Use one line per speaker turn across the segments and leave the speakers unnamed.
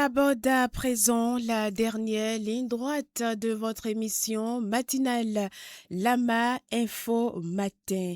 aborde à présent la dernière ligne droite de votre émission matinale Lama Info Matin.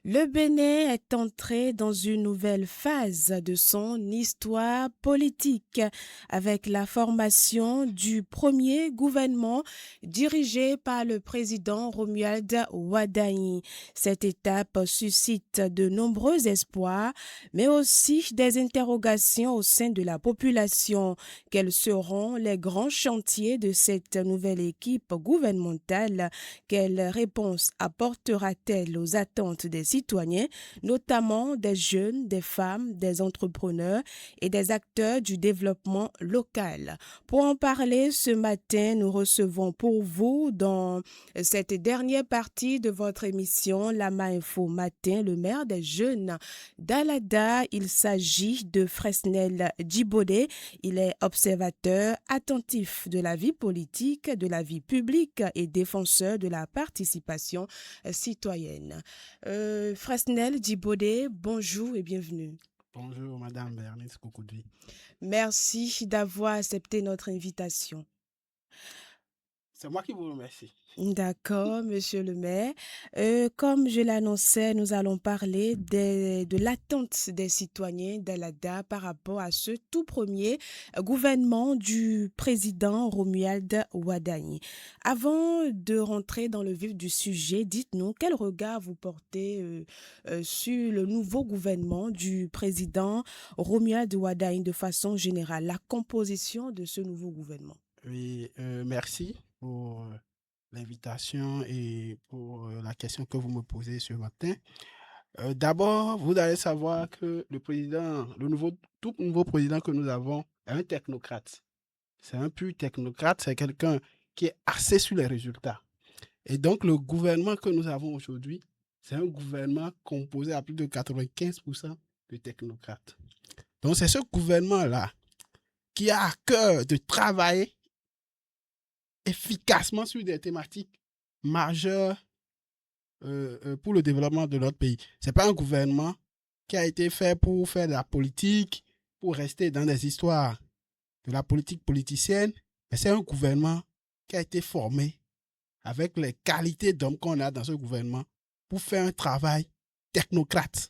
Le Bénin est entré dans une nouvelle phase de son histoire politique avec la formation du premier gouvernement dirigé par le président Romuald Wadaini. Cette étape suscite de nombreux espoirs, mais aussi des interrogations au sein de la population. Quels seront les grands chantiers de cette nouvelle équipe gouvernementale? Quelle réponse apportera-t-elle aux attentes des citoyens, notamment des jeunes, des femmes, des entrepreneurs et des acteurs du développement local? Pour en parler ce matin, nous recevons pour vous dans cette dernière partie de votre émission Lama Info Matin, le maire des jeunes d'Alada. Il s'agit de Fresnel Djibodé. Il est observateur attentif de la vie politique, de la vie publique et défenseur de la participation citoyenne. Fresnel Djibodé, bonjour et bienvenue.
Bonjour, Madame Bernice Koukoudou.
Merci d'avoir accepté notre invitation.
C'est moi qui vous remercie.
D'accord, monsieur le maire. Comme je l'annonçais, nous allons parler de l'attente des citoyens d'Alada par rapport à ce tout premier gouvernement du président Romuald Wadaini. Avant de rentrer dans le vif du sujet, dites-nous quel regard vous portez sur le nouveau gouvernement du président Romuald Wadaini de façon générale, la composition de ce nouveau gouvernement.
Oui, merci pour l'invitation et pour la question que vous me posez ce matin. D'abord, vous allez savoir que le président, tout nouveau président que nous avons est un technocrate. C'est un pur technocrate, c'est quelqu'un qui est axé sur les résultats. Et donc, le gouvernement que nous avons aujourd'hui, c'est un gouvernement composé à plus de 95% de technocrates. Donc, c'est ce gouvernement-là qui a à cœur de travailler efficacement sur des thématiques majeures pour le développement de notre pays. Ce n'est pas un gouvernement qui a été fait pour faire de la politique, pour rester dans des histoires de la politique politicienne, mais c'est un gouvernement qui a été formé avec les qualités d'homme qu'on a dans ce gouvernement pour faire un travail technocrate.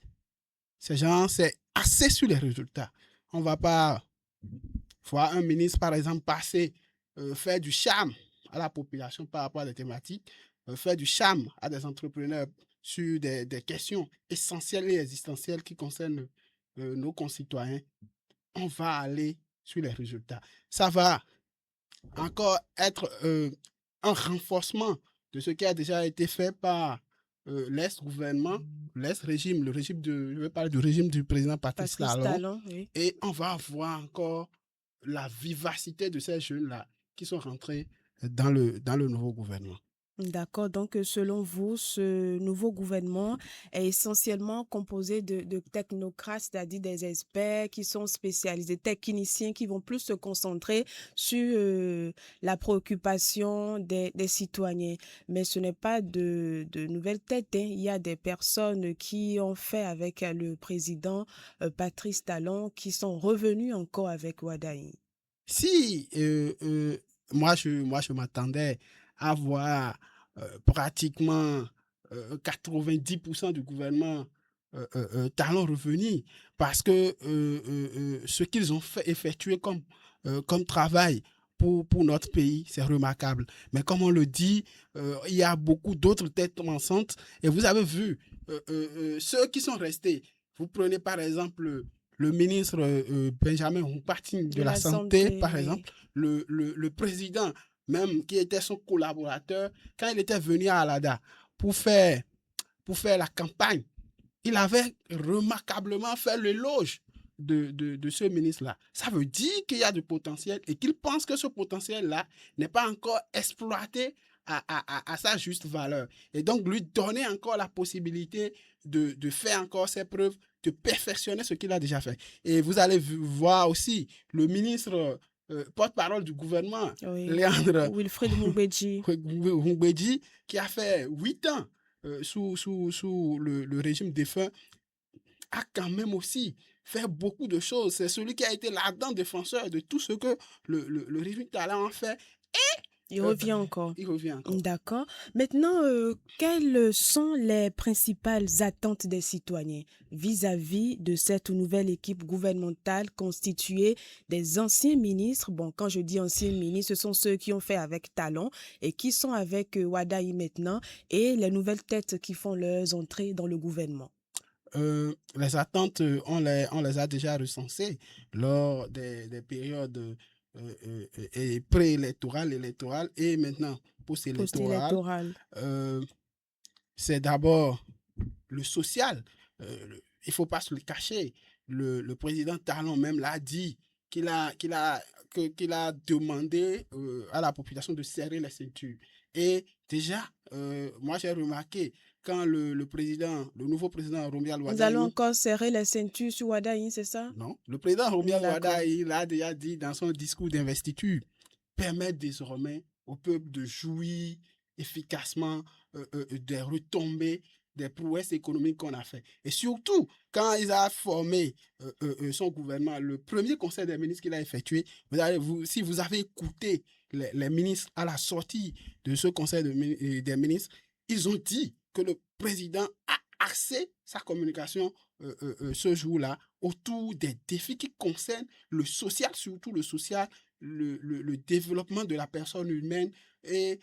Ces gens, c'est assez sur les résultats. On ne va pas voir un ministre, par exemple, passer, faire du charme à la population par rapport à des thématiques, faire du charme à des entrepreneurs sur des questions essentielles et existentielles qui concernent nos concitoyens. On va aller sur les résultats. Ça va encore être un renforcement de ce qui a déjà été fait par l'ex-gouvernement, l'ex-régime, je vais parler du régime du président Patrice Talon. Oui. Et on va voir encore la vivacité de ces jeunes-là qui sont rentrés dans le nouveau gouvernement.
D'accord, donc selon vous, ce nouveau gouvernement est essentiellement composé de technocrates, c'est-à-dire des experts qui sont spécialisés, techniciens qui vont plus se concentrer sur la préoccupation des citoyens. Mais ce n'est pas de nouvelles têtes, hein. Il y a des personnes qui ont fait avec le président Patrice Talon qui sont revenus encore avec Wadaini.
Si, moi je m'attendais à voir pratiquement 90% du gouvernement Talon revenir parce que ce qu'ils ont effectué comme travail pour notre pays, c'est remarquable. Mais comme on le dit, il y a beaucoup d'autres têtes pensantes et vous avez vu ceux qui sont restés. Vous prenez par exemple le ministre Benjamin Humpati de la Santé, par exemple, le président même qui était son collaborateur, quand il était venu à Alada pour faire la campagne, il avait remarquablement fait l'éloge de ce ministre-là. Ça veut dire qu'il y a du potentiel et qu'il pense que ce potentiel-là n'est pas encore exploité à sa juste valeur. Et donc, lui donner encore la possibilité de faire encore ses preuves, de perfectionner ce qu'il a déjà fait. Et vous allez voir aussi le ministre porte-parole du gouvernement,
oui.
Léandre
Wilfred
Mungbeji, qui a fait 8 ans sous le régime défunt, a quand même aussi faire beaucoup de choses. C'est celui qui a été l'ardent défenseur de tout ce que le régime Talon a fait.
Il
Euh,
revient encore.
il revient encore.
D'accord. Maintenant, quelles sont les principales attentes des citoyens vis-à-vis de cette nouvelle équipe gouvernementale constituée des anciens ministres? Bon, quand je dis anciens ministres, ce sont ceux qui ont fait avec Talon et qui sont avec Wadaï maintenant et les nouvelles têtes qui font leurs entrées dans le gouvernement.
Les attentes, on les a déjà recensées lors des périodes préélectorales, électorales et maintenant post-électorales.
Post-électoral.
Euh, c'est d'abord le social. Il ne faut pas se le cacher. Le président Talon même l'a dit qu'il a demandé à la population de serrer les ceintures. Et déjà, moi j'ai remarqué quand le nouveau président Romuald
Nous allons
Wadaï,
encore serrer les ceintures sur Wadaï, c'est ça?
non, le président Romuald
D'accord.
Wadaï, il a déjà dit dans son discours d'investiture, permettre désormais au peuple de jouir efficacement des retombées, des prouesses économiques qu'on a fait. Et surtout, quand il a formé son gouvernement, le premier conseil des ministres qu'il a effectué, si vous avez écouté les ministres à la sortie de ce conseil des ministres, ils ont dit que le président a axé sa communication ce jour-là autour des défis qui concernent le social, surtout le social, le développement de la personne humaine. Et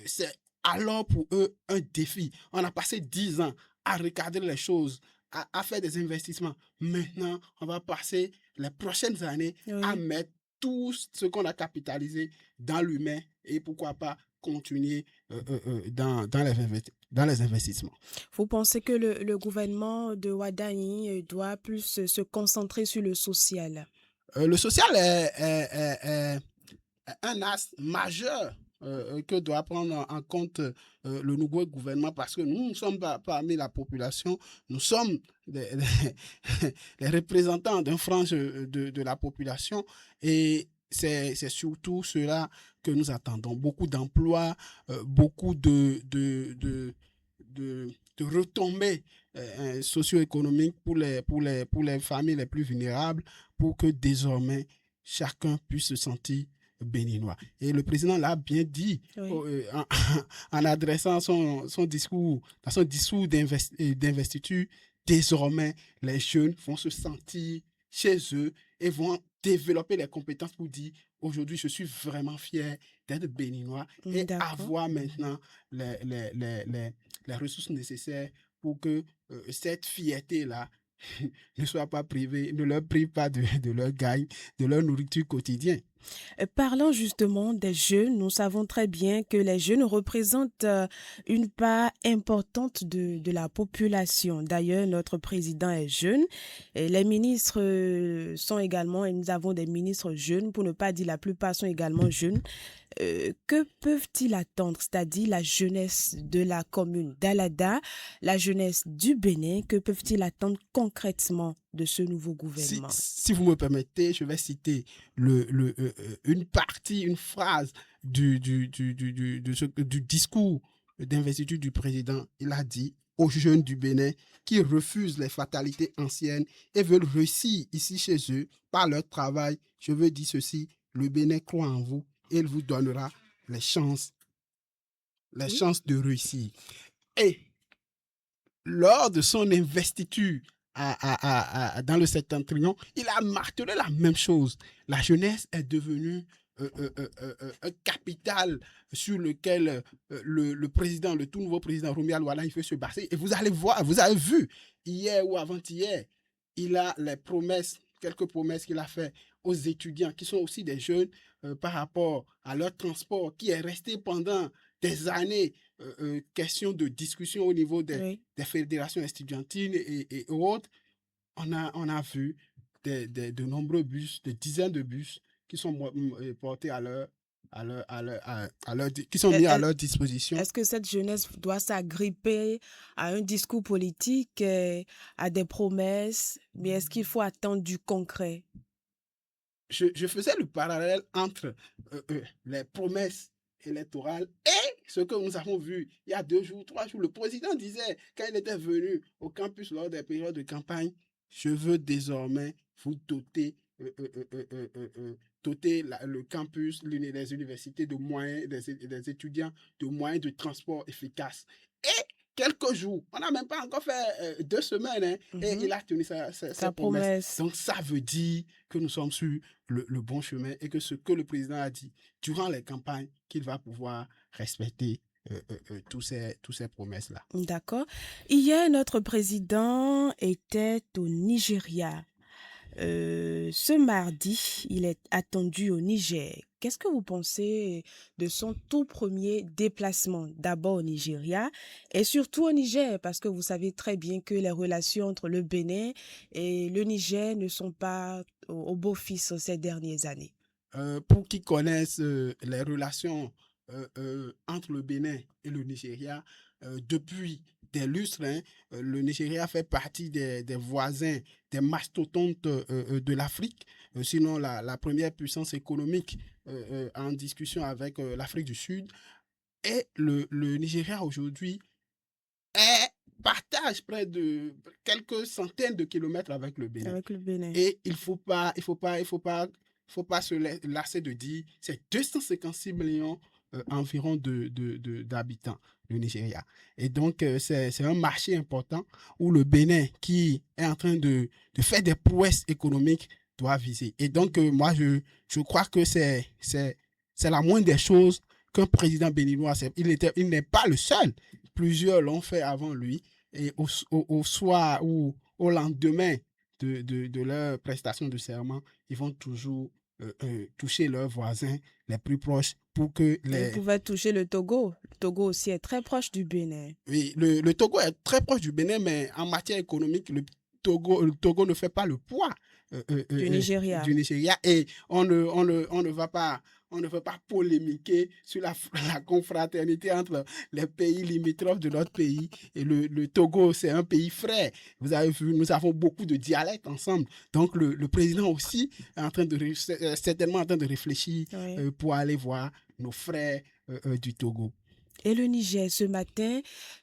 c'est alors pour eux un défi. On a passé 10 ans à regarder les choses, à faire des investissements. Maintenant, on va passer les prochaines années à mettre tout ce qu'on a capitalisé dans l'humain et pourquoi pas continuer dans les investissements.
Vous pensez que le gouvernement de Wadaï doit plus se concentrer sur le social?
Le social est un axe majeur que doit prendre en compte le nouveau gouvernement parce que nous ne sommes pas parmi la population, nous sommes les représentants d'une frange de la population et c'est surtout cela que nous attendons. Beaucoup d'emplois, beaucoup de retombées socio-économiques pour les familles les plus vulnérables pour que désormais chacun puisse se sentir béninois. Et le président l'a bien dit en adressant son discours, dans son discours d'investiture, désormais les jeunes vont se sentir chez eux et vont développer les compétences pour dire aujourd'hui je suis vraiment fier d'être béninois et avoir maintenant les ressources nécessaires pour que cette fierté-là ne soit pas privée, ne leur prive pas de leur gagne, de leur nourriture quotidienne.
Parlant justement des jeunes, nous savons très bien que les jeunes représentent une part importante de la population. D'ailleurs, notre président est jeune. Et les ministres sont également, et nous avons des ministres jeunes, pour ne pas dire la plupart sont également jeunes. Que peuvent-ils attendre, c'est-à-dire la jeunesse de la commune d'Alada, la jeunesse du Bénin, que peuvent-ils attendre concrètement de ce nouveau gouvernement?
Si vous me permettez, je vais citer une partie, une phrase du discours d'investiture du président. Il a dit aux jeunes du Bénin qui refusent les fatalités anciennes et veulent réussir ici chez eux par leur travail, je veux dire ceci, le Bénin croit en vous et il vous donnera les chances de réussir. Et lors de son investiture dans le septentrion, il a martelé la même chose. La jeunesse est devenue un capital sur lequel le président, le tout nouveau président Romuald Wadaï veut se baser. Et vous allez voir, vous avez vu, hier ou avant-hier, il a quelques promesses qu'il a fait aux étudiants qui sont aussi des jeunes par rapport à leur transport qui est resté pendant des années question de discussion au niveau des fédérations estudiantines et autres. On a vu de nombreux bus, des dizaines de bus qui sont portés qui sont mis à leur disposition.
Est-ce que cette jeunesse doit s'agripper à un discours politique, à des promesses, mais est-ce qu'il faut attendre du concret?
Je faisais le parallèle entre les promesses électorales et ce que nous avons vu il y a 2 jours, 3 jours. Le président disait, quand il était venu au campus lors des périodes de campagne, je veux désormais vous doter, doter le campus, les universités de moyens, des étudiants de moyens de transport efficaces. Et quelques jours, on n'a même pas encore fait 2 semaines, hein, et
Mhm.
il a tenu
Sa
ses promesses.
promesse.
Donc ça veut dire que nous sommes sur le bon chemin et que ce que le président a dit durant les campagnes, qu'il va pouvoir respecter tous ces promesses-là.
D'accord. Hier, notre président était au Nigeria. Ce mardi, il est attendu au Niger. Qu'est-ce que vous pensez de son tout premier déplacement, d'abord au Nigeria et surtout au Niger, parce que vous savez très bien que les relations entre le Bénin et le Niger ne sont pas au beau fixe ces dernières années.
Pour qui connaissent les relations entre le Bénin et le Nigeria, depuis des lustres, hein, le Nigeria fait partie des voisins, des mastodontes de l'Afrique, sinon la première puissance économique en discussion avec l'Afrique du Sud. Et le Nigeria aujourd'hui partage près de quelques centaines de kilomètres avec le Bénin.
Avec le Bénin.
Et il faut pas se lasser de dire, c'est 256 millions environ d'habitants, le Nigeria. Et donc, c'est un marché important où le Bénin, qui est en train de faire des prouesses économiques, doit viser. Et donc, moi, je crois que c'est la moindre des choses qu'un président béninois, il n'est pas le seul. Plusieurs l'ont fait avant lui. Et au soir ou au lendemain de leur prestation de serment, ils vont toujours toucher leurs voisins les plus proches pour que
Il
les...
pouvait toucher le Togo. Le Togo aussi est très proche du Bénin.
Oui, le Togo est très proche du Bénin, mais en matière économique, le Togo ne fait pas le poids
Du Nigeria.
du Nigeria et on ne va pas polémiquer sur la confraternité entre les pays limitrophes de notre pays. Et le Togo, c'est un pays frère. Vous avez vu, nous avons beaucoup de dialectes ensemble. Donc, le président aussi est certainement en train de réfléchir
Oui.
pour aller voir nos frères du Togo.
Et le Niger, ce matin,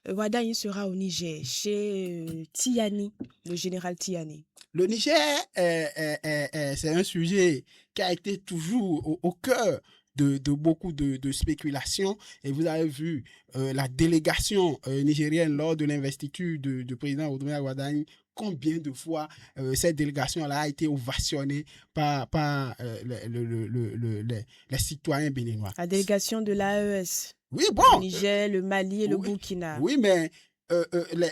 Wadaï sera au Niger, chez Tiani, le général Tiani.
Le Niger, c'est un sujet qui a été toujours au cœur de beaucoup de spéculations. Et vous avez vu la délégation nigérienne lors de l'investiture du président Oudoumia Wadaï, combien de fois cette délégation-là a été ovationnée par les citoyens béninois.
La délégation de l'AES.
Oui,
Le
bon.
Niger, le Mali et le
Oui,
Burkina.
oui, mais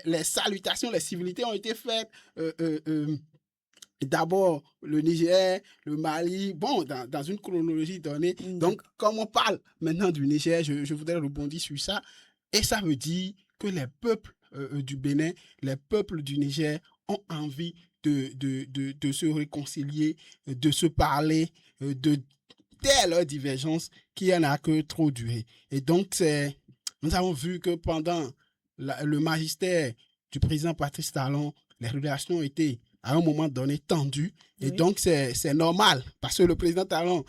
les salutations, les civilités ont été faites. D'abord le Niger, le Mali, bon, dans une chronologie donnée. Donc, comme on parle maintenant du Niger, je voudrais rebondir sur ça. Et ça veut dire que les peuples du Bénin, les peuples du Niger ont envie de se réconcilier, de se parler, de taire leur divergence qui en a que trop duré. Et donc, nous avons vu que pendant le magistère du président Patrice Talon, les relations étaient à un moment donné tendues. Et
Oui.
donc, c'est normal parce que le président Talon,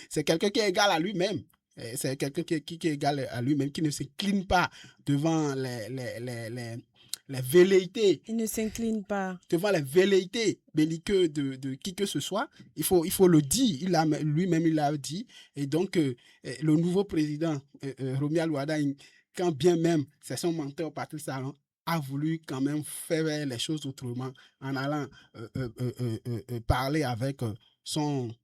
c'est quelqu'un qui est égal à lui-même. C'est quelqu'un qui est égal à lui-même, qui ne s'incline pas devant les velléités.
Il ne s'incline pas.
Devant les velléités belliqueuses de qui que ce soit. Il faut le dire. Lui-même, il l'a dit. Et donc, le nouveau président, Romia Luadaï, quand bien même c'est son menteur Patrice Talon, a voulu quand même faire les choses autrement en allant parler avec son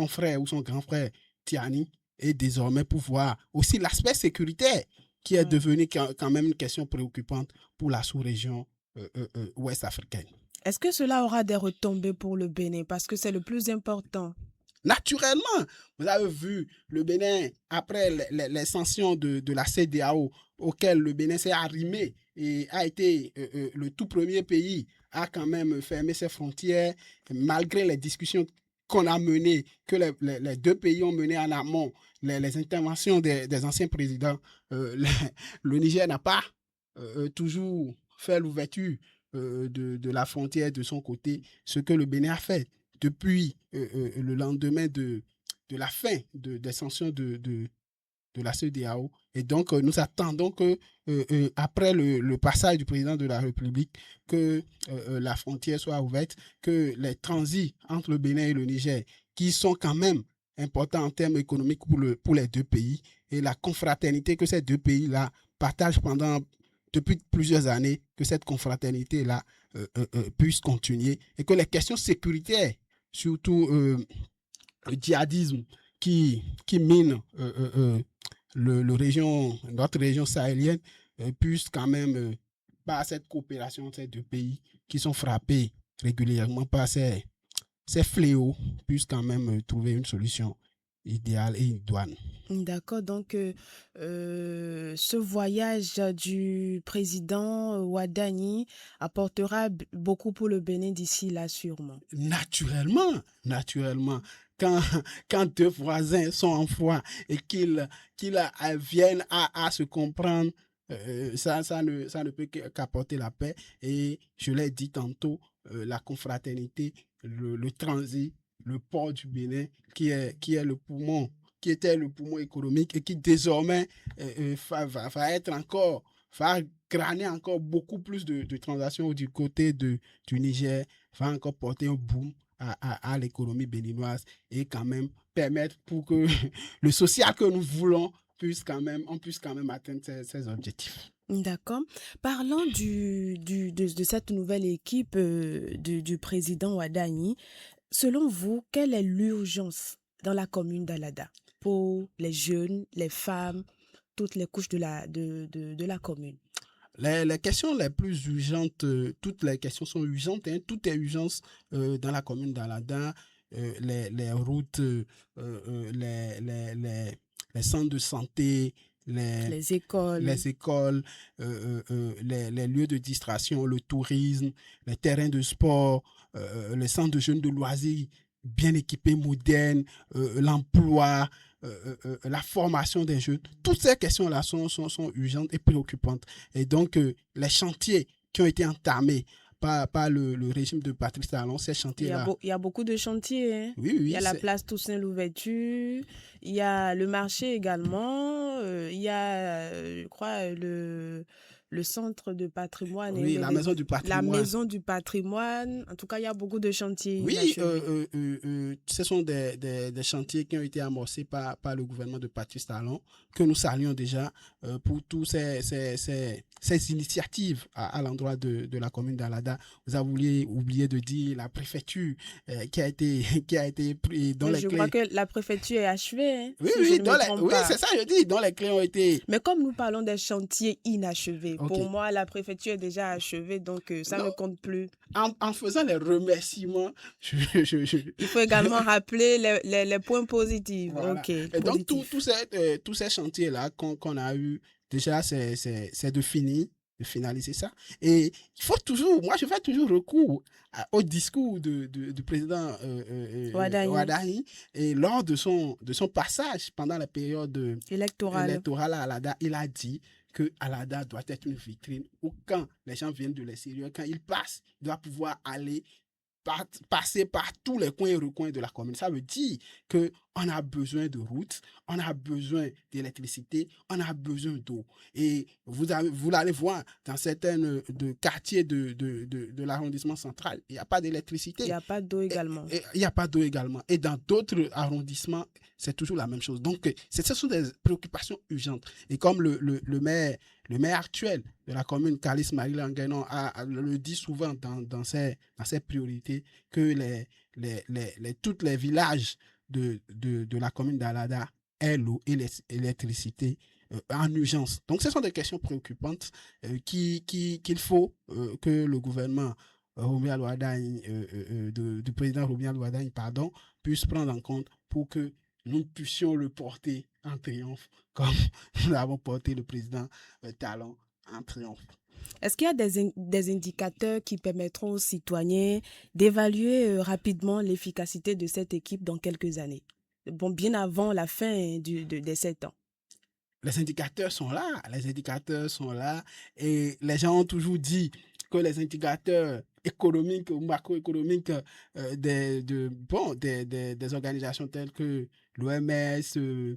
frère ou son grand frère Tiani et désormais pouvoir aussi l'aspect sécuritaire qui est devenu quand même une question préoccupante pour la sous-région ouest africaine.
Est-ce que cela aura des retombées pour le Bénin? Parce que c'est le plus important.
Naturellement, vous avez vu le Bénin, après les sanctions de la CEDEAO auxquelles le Bénin s'est arrimé et a été le tout premier pays à quand même fermer ses frontières, malgré les discussions qu'on a menées, que les deux pays ont menées en amont, les interventions des anciens présidents, le Niger n'a pas toujours fait l'ouverture de la frontière de son côté, ce que le Bénin a fait depuis le lendemain de la fin des sanctions de la CEDEAO. Et donc, nous attendons que, après le passage du président de la République, que la frontière soit ouverte, que les transits entre le Bénin et le Niger, qui sont quand même importants en termes économiques pour les deux pays, et la confraternité que ces deux pays-là partagent depuis plusieurs années, que cette confraternité-là puisse continuer et que les questions sécuritaires, surtout le djihadisme qui mine notre région sahélienne, puisse quand même, par cette coopération de ces deux pays qui sont frappés régulièrement par ces fléaux, puissent quand même trouver une solution idéale et idoine.
D'accord, donc ce voyage du président Ouadani apportera beaucoup pour le Bénin d'ici là, sûrement.
Naturellement, quand, quand deux voisins sont en froid et qu'ils viennent à se comprendre, ça ne peut qu'apporter la paix. Et je l'ai dit tantôt, la confraternité, le transit, le port du Bénin, qui est le poumon, qui était le poumon économique et qui désormais va être encore, va crâner encore beaucoup plus de transactions du côté du Niger, va encore porter un boom à l'économie béninoise et quand même permettre pour que le social que nous voulons on puisse quand même atteindre ces objectifs.
D'accord. Parlant de cette nouvelle équipe du président Ouadani, selon vous, quelle est l'urgence dans la commune d'Alada pour les jeunes, les femmes, toutes les couches de la commune?
Les questions les plus urgentes, toutes les questions sont urgentes, hein, tout est urgence dans la commune d'Alada, les routes, les centres de santé,
Les écoles.
les écoles, les lieux de distraction, le tourisme, les terrains de sport, les centres de jeunes de loisirs bien équipés, modernes, l'emploi, la formation des jeunes. Toutes ces questions-là sont urgentes et préoccupantes. Et donc, les chantiers qui ont été entamés par le régime de Patrice Talon, ces chantiers-là.
Il y a beaucoup de chantiers. Hein.
Oui,
Il y a la place Toussaint Louverture, il y a le marché également, il y a, je crois, le centre de patrimoine.
Oui, la maison du patrimoine.
La maison du patrimoine. En tout cas, il y a beaucoup de chantiers.
Oui, ce sont des chantiers qui ont été amorcés par le gouvernement de Patrice Talon, que nous saluons déjà pour tous ces initiatives à l'endroit de la commune d'Alada. Vous avez oublié de dire la préfecture qui a été prise dans les clés. Je
crois que la préfecture est achevée. Hein,
oui, c'est ça, je dis, dont les clés ont été...
Mais comme nous parlons des chantiers inachevés, pour moi, la préfecture est déjà achevée, donc ça ne compte plus.
En faisant les remerciements,
il faut également rappeler les points positifs.
Voilà.
Okay,
et donc, tous ces chantiers-là qu'on a eu, déjà, c'est de finaliser ça. Et il faut toujours, moi, je fais toujours recours au discours du président Ouadani. Et lors de son passage pendant la période électorale à Alada, il a dit que Alada doit être une vitrine où quand les gens viennent de l'extérieur, quand ils passent, ils doivent pouvoir passer par tous les coins et recoins de la commune. Ça veut dire qu'on a besoin de routes, on a besoin d'électricité, on a besoin d'eau. Et vous allez voir, dans certains quartiers de l'arrondissement central, il n'y a pas d'électricité.
Il n'y a pas d'eau également.
Il n'y a pas d'eau également. Et dans d'autres arrondissements, c'est toujours la même chose. Donc, ce sont des préoccupations urgentes. Et comme le maire actuel de la commune, Calis Marie Languenon, le dit souvent dans ses priorités, que tous les villages de la commune d'Alada aient l'eau et l'électricité en urgence. Donc, ce sont des questions préoccupantes qu'il faut que le gouvernement du président Romial Ouadani, puisse prendre en compte pour que nous puissions le porter en triomphe, comme nous avons porté le président Talon en triomphe.
Est-ce qu'il y a des indicateurs qui permettront aux citoyens d'évaluer rapidement l'efficacité de cette équipe dans quelques années, bien avant la fin des 7 ans?
Les indicateurs sont là, et les gens ont toujours dit que les indicateurs économiques ou macroéconomiques des organisations telles que l'OMS,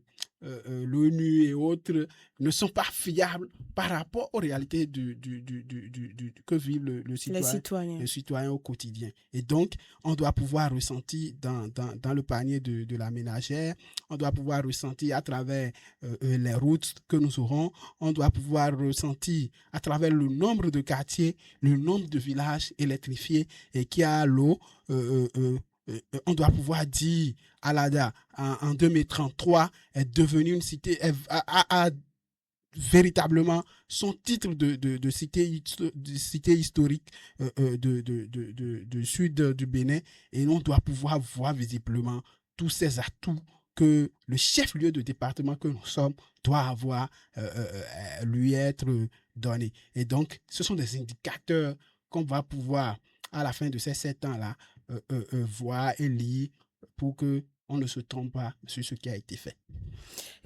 l'ONU et autres ne sont pas fiables par rapport aux réalités que vit
Les citoyens.
le citoyen au quotidien. Et donc, on doit pouvoir ressentir dans le panier de la ménagère, on doit pouvoir ressentir à travers les routes que nous aurons, on doit pouvoir ressentir à travers le nombre de quartiers, le nombre de villages électrifiés et qui a l'eau. On doit pouvoir dire Alada en 2033 est devenue une cité, a véritablement son titre de cité historique du sud du Bénin, et on doit pouvoir voir visiblement tous ces atouts que le chef-lieu de département que nous sommes doit avoir, lui être donné. Et donc, ce sont des indicateurs qu'on va pouvoir, à la fin de ces 7 ans-là, voir et lire pour que on ne se trompe pas sur ce qui a été fait.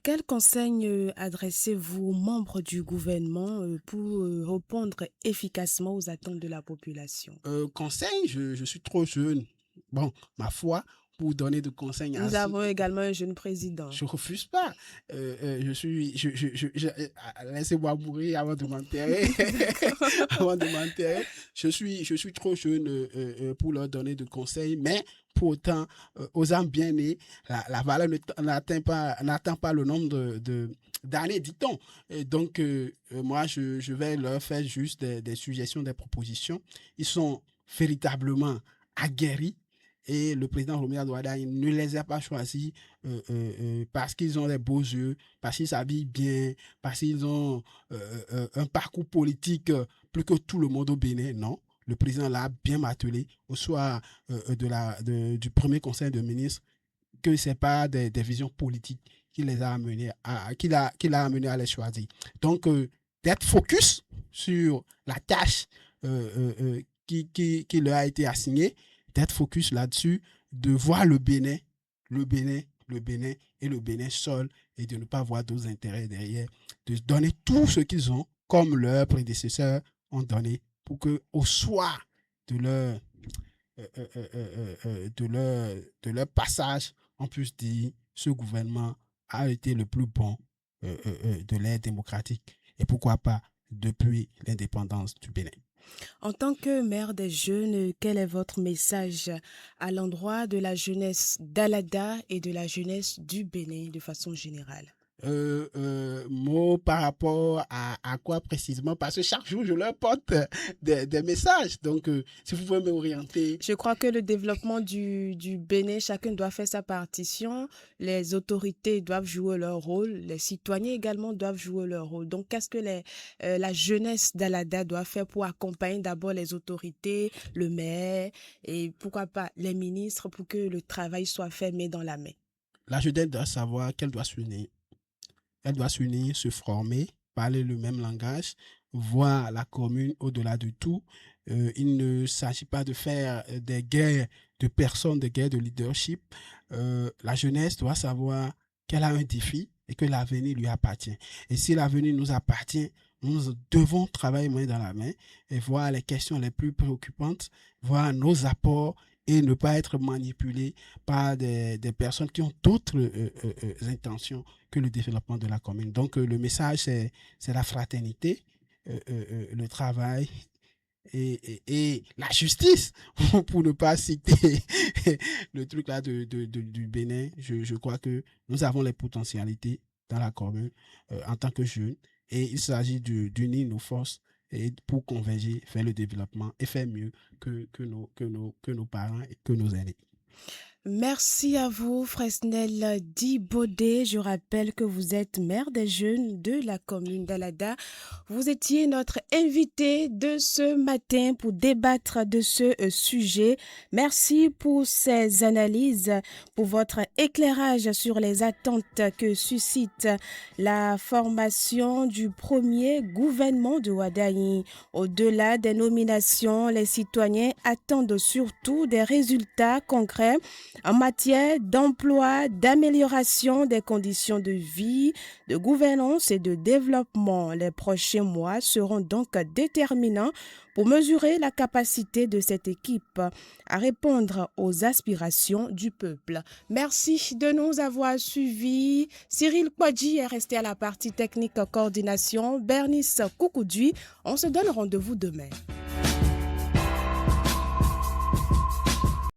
Quel conseil adressez-vous aux membres du gouvernement pour répondre efficacement aux attentes de la population?
Conseil, je suis trop jeune. Bon, ma foi, pour donner de conseils.
Nous avons également un jeune président.
Je refuse pas. Laissez-moi mourir avant de m'enterrer. Avant de m'enterrer. Je suis trop jeune pour leur donner de conseils, mais pour autant, aux âmes bien nées, la valeur n'atteint pas le nombre d'années, dit-on. Et donc, moi, je vais leur faire juste des suggestions, des propositions. Ils sont véritablement aguerris. Et le président Romeo Douada, il ne les a pas choisis parce qu'ils ont des beaux yeux, parce qu'ils s'habillent bien, parce qu'ils ont un parcours politique plus que tout le monde au Bénin. Non, le président l'a bien martelé au soir du premier conseil de ministres que ce n'est pas des visions politiques qui les a amenés qu'il a amené à les choisir. Donc, d'être focus sur la tâche qui leur a été assignée, d'être focus là-dessus, de voir le Bénin et le Bénin seul, et de ne pas voir d'autres intérêts derrière, de donner tout ce qu'ils ont, comme leurs prédécesseurs ont donné, pour qu'au soir de leur passage, on puisse dire ce gouvernement a été le plus bon de l'ère démocratique, et pourquoi pas depuis l'indépendance du Bénin.
En tant que maire des jeunes, quel est votre message à l'endroit de la jeunesse d'Alada et de la jeunesse du Bénin de façon générale?
Mots par rapport à quoi précisément? Parce que chaque jour, je leur porte des messages. Donc, si vous pouvez m'orienter.
Je crois que le développement du Bénin, chacun doit faire sa partition. Les autorités doivent jouer leur rôle. Les citoyens également doivent jouer leur rôle. Donc, qu'est-ce que la jeunesse d'Alada doit faire pour accompagner d'abord les autorités, le maire et pourquoi pas les ministres pour que le travail soit fait main dans la main?
La jeunesse doit savoir qu'elle doit s'unir. Elle doit s'unir, se former, parler le même langage, voir la commune au-delà de tout. Il ne s'agit pas de faire des guerres de personnes, des guerres de leadership. La jeunesse doit savoir qu'elle a un défi et que l'avenir lui appartient. Et si l'avenir nous appartient, nous devons travailler main dans la main et voir les questions les plus préoccupantes, voir nos apports et ne pas être manipulé par des personnes qui ont d'autres intentions que le développement de la commune. Donc, le message, c'est la fraternité, le travail et la justice, pour ne pas citer le truc là du Bénin. Je crois que nous avons les potentialités dans la commune en tant que jeunes, et il s'agit d'unir nos forces et pour converger vers le développement et faire mieux que nos parents et que nos aînés.
Merci à vous, Fresnel Dibodé. Je rappelle que vous êtes maire des jeunes de la commune d'Alada. Vous étiez notre invité de ce matin pour débattre de ce sujet. Merci pour ces analyses, pour votre éclairage sur les attentes que suscite la formation du premier gouvernement de Wadayi. Au-delà des nominations, les citoyens attendent surtout des résultats concrets En matière d'emploi, d'amélioration des conditions de vie, de gouvernance et de développement, les prochains mois seront donc déterminants pour mesurer la capacité de cette équipe à répondre aux aspirations du peuple. Merci de nous avoir suivis. Cyril Kwadji est resté à la partie technique coordination. Bernice Koukoudji, on se donne rendez-vous demain.